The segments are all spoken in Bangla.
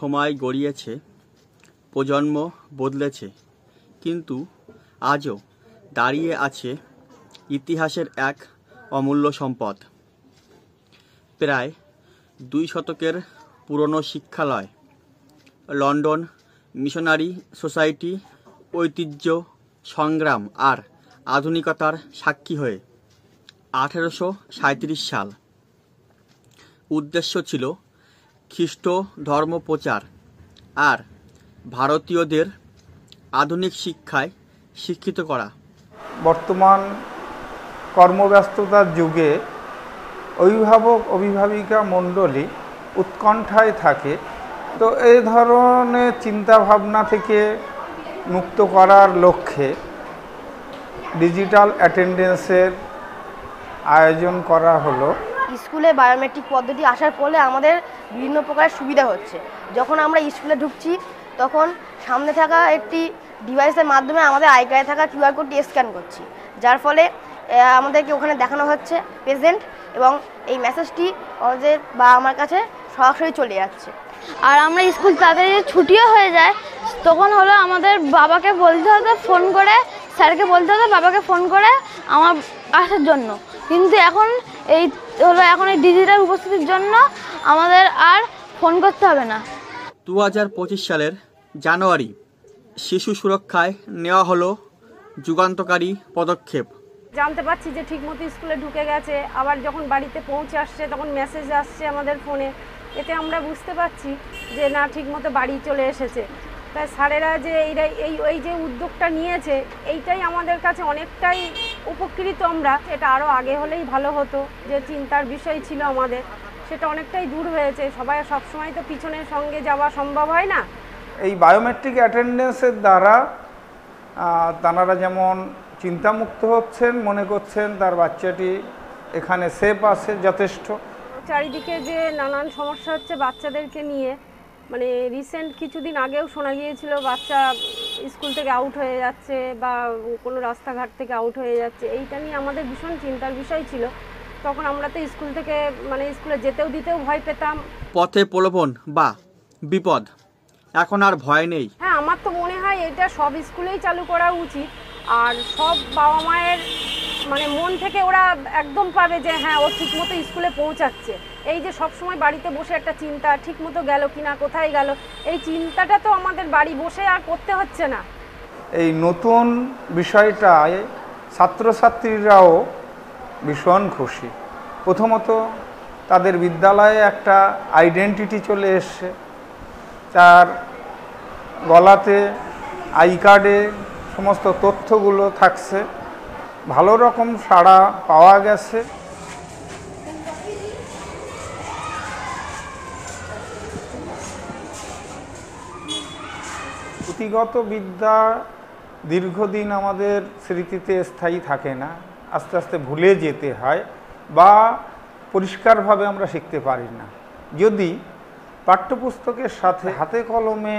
সময় গড়িয়েছে, প্রজন্ম বদলেছে, কিন্তু আজও দাঁড়িয়ে আছে ইতিহাসের এক অমূল্য সম্পদ। প্রায় 2 শতকের পুরনো শিক্ষালয়, লন্ডন মিশনারি সোসাইটি ঐতিহ্য, সংগ্রাম আর আধুনিকতার সাক্ষী হয়ে 1837 সাল উদ্দেশ্য ছিল খ্রিস্ট ধর্ম প্রচার আর ভারতীয়দের আধুনিক শিক্ষায় শিক্ষিত করা। বর্তমান কর্মব্যস্ততার যুগে অভিভাবক অভিভাবিকা মণ্ডলী উৎকণ্ঠায় থাকে, তো এই ধরনের চিন্তাভাবনা থেকে মুক্ত করার লক্ষ্যে ডিজিটাল অ্যাটেন্ডেন্সের আয়োজন করা হলো। স্কুলে বায়োমেট্রিক পদ্ধতি আসার ফলে আমাদের বিভিন্ন প্রকার সুবিধা হচ্ছে। যখন আমরা স্কুলে ঢুকছি তখন সামনে থাকা একটি ডিভাইসের মাধ্যমে আমাদের আই কার্ডে থাকা কিউআর কোডটি স্ক্যান করছি, যার ফলে আমাদেরকে ওখানে দেখানো হচ্ছে প্রেজেন্ট এবং এই মেসেজটি আমাদের বা আমার কাছে সরাসরি চলে যাচ্ছে। আর আমরা স্কুল তাড়াতাড়ি ছুটিও হয়ে যায় তখন হলো আমাদের বাবাকে বলতে হতো ফোন করে, স্যারকে বলতে হতো বাবাকে ফোন করে আমার আসার জন্য, কিন্তু এখন এই ডিজিটাল উপস্থিতির জন্য আমাদের আর ফোন করতে হবে না। 2025 সালের জানুয়ারি শিশু সুরক্ষায় নেওয়া হলো যুগান্তকারী পদক্ষেপ। জানতে পারছি যে ঠিকমতো স্কুলে ঢুকে গেছে, আবার যখন বাড়িতে পৌঁছে আসছে তখন মেসেজ আসছে আমাদের ফোনে, এতে আমরা বুঝতে পারছি যে না ঠিকমতো বাড়ি চলে এসেছে। তাই স্যারেরা যে এই যে উদ্যোগটা নিয়েছে এইটাই আমাদের কাছে অনেকটাই উপকৃত আমরা। এটা আরও আগে হলেই ভালো হতো, যে চিন্তার বিষয় ছিল আমাদের সেটা অনেকটাই দূর হয়েছে। সবাই সবসময় তো পিছনের সঙ্গে যাওয়া সম্ভব হয় না। এই বায়োমেট্রিক অ্যাটেন্ডেন্সের দ্বারা তাঁরা যেমন চিন্তামুক্ত হচ্ছেন, মনে করছেন তার বাচ্চাটি এখানে সেফ আছে যথেষ্ট। চারিদিকে যে নানান সমস্যা হচ্ছে বাচ্চাদেরকে নিয়ে, মানে রিসেন্ট কিছুদিন আগেও শোনা গিয়েছিল বাচ্চা স্কুল থেকে আউট হয়ে যাচ্ছে বা কোনো রাস্তাঘাট থেকে আউট হয়ে যাচ্ছে, এইটা নিয়ে আমাদের ভীষণ চিন্তার বিষয় ছিল। তখন আমরা তো স্কুল থেকে স্কুলে যেতেও দিতেও ভয় পেতাম। পথে প্রলোভন বা বিপদ এখন আর ভয় নেই। হ্যাঁ, আমার তো মনে হয় এটা সব স্কুলেই চালু করা উচিত, আর সব বাবা মায়ের মন থেকে ওরা একদম পাবে যে হ্যাঁ ও ঠিকমতো স্কুলে পৌঁছাচ্ছে। এই যে সব সময় বাড়িতে বসে একটা চিন্তা, ঠিকমতো গেল কিনা, কোথায় গেল, এই চিন্তাটা তো আমাদের বাড়ি বসে আর করতে হচ্ছে না। এই নতুন বিষয়টায় ছাত্রছাত্রীরাও ভীষণ খুশি। প্রথমত তাদের বিদ্যালয়ে একটা আইডেন্টিটি চলে এসছে, তার গলাতে আই কার্ডে সমস্ত তথ্যগুলো থাকছে, ভালো রকম সাড়া পাওয়া গেছে। পুঁথিগত বিদ্যা দীর্ঘদিন আমাদের স্মৃতিতে স্থায়ী থাকে না, আস্তে আস্তে ভুলে যেতে হয় বা পরিষ্কারভাবে আমরা শিখতে পারি না। যদি পাঠ্যপুস্তকের সাথে হাতে কলমে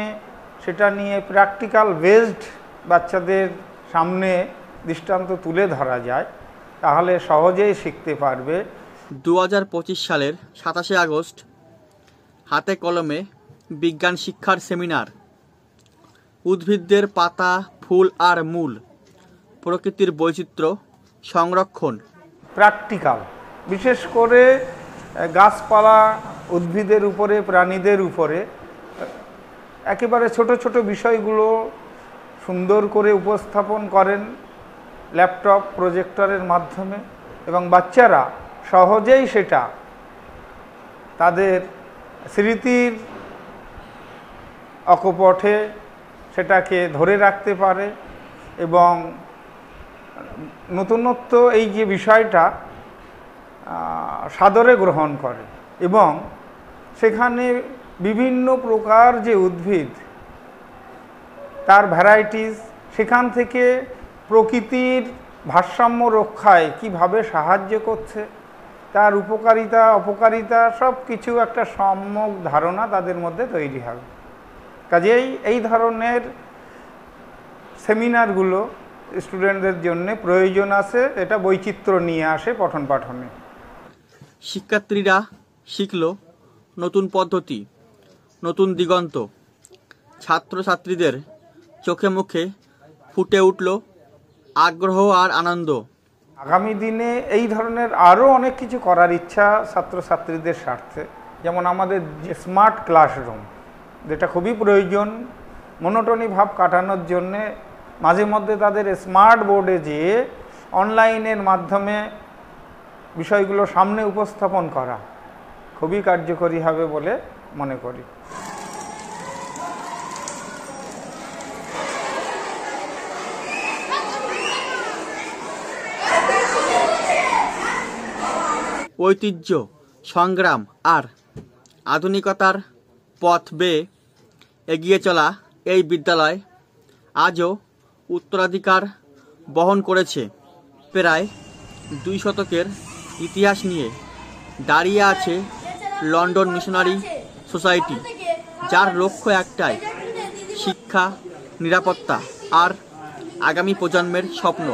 সেটা নিয়ে প্র্যাকটিক্যাল বেসড বাচ্চাদের সামনে দৃষ্টান্ত তুলে ধরা যায় তাহলে সহজেই শিখতে পারবে। 2025 সালের 27 আগস্ট হাতে কলমে বিজ্ঞান শিক্ষার সেমিনার, উদ্ভিদদের পাতা, ফুল আর মূল, প্রকৃতির বৈচিত্র্য সংরক্ষণ। প্র্যাকটিক্যাল, বিশেষ করে গাছপালা, উদ্ভিদের উপরে, প্রাণীদের উপরে একেবারে ছোট ছোট বিষয়গুলো সুন্দর করে উপস্থাপন করেন ল্যাপটপ প্রজেক্টরের মাধ্যমে, এবং বাচ্চারা সহজেই সেটা তাদের স্মৃতির অকপটে সেটাকে ধরে রাখতে পারে এবং নতুনত্ব এই যে বিষয়টা সাদরে গ্রহণ করে। এবং সেখানে বিভিন্ন প্রকার যে উদ্ভিদ, তার ভ্যারাইটিস, সেখান থেকে প্রকৃতির ভারসাম্য রক্ষায় কিভাবে সাহায্য করছে, তার উপকারিতা অপকারিতা সব কিছু একটা সম্যক ধারণা তাদের মধ্যে তৈরি হবে। কাজেই এই ধরনের সেমিনারগুলো স্টুডেন্টদের জন্য প্রয়োজন আছে, এটা বৈচিত্র্য নিয়ে আসে পঠন পাঠনে। শিক্ষার্থীরা শিখল নতুন পদ্ধতি, নতুন দিগন্ত। ছাত্রছাত্রীদের চোখে মুখে ফুটে উঠল আগ্রহ আর আনন্দ। আগামী দিনে এই ধরনের আরও অনেক কিছু করার ইচ্ছা ছাত্রছাত্রীদের স্বার্থে, যেমন আমাদের যে স্মার্ট ক্লাসরুম, যেটা খুবই প্রয়োজন মনোটনি ভাব কাটানোর জন্যে। মাঝে মধ্যে তাদের স্মার্ট বোর্ডে যেয়ে অনলাইনের মাধ্যমে বিষয়গুলো সামনে উপস্থাপন করা খুবই কার্যকরী হবে বলে মনে করি। ঐতিহ্য, সংগ্রাম আর আধুনিকতার পথ বেয়ে এগিয়ে চলা এই বিদ্যালয় আজও উত্তরাধিকার বহন করেছে। প্রায় 2 শতকের ইতিহাস নিয়ে দাঁড়িয়ে আছে লন্ডন মিশনারি সোসাইটি, যার লক্ষ্য একটাই, শিক্ষা, নিরাপত্তা আর আগামী প্রজন্মের স্বপ্ন।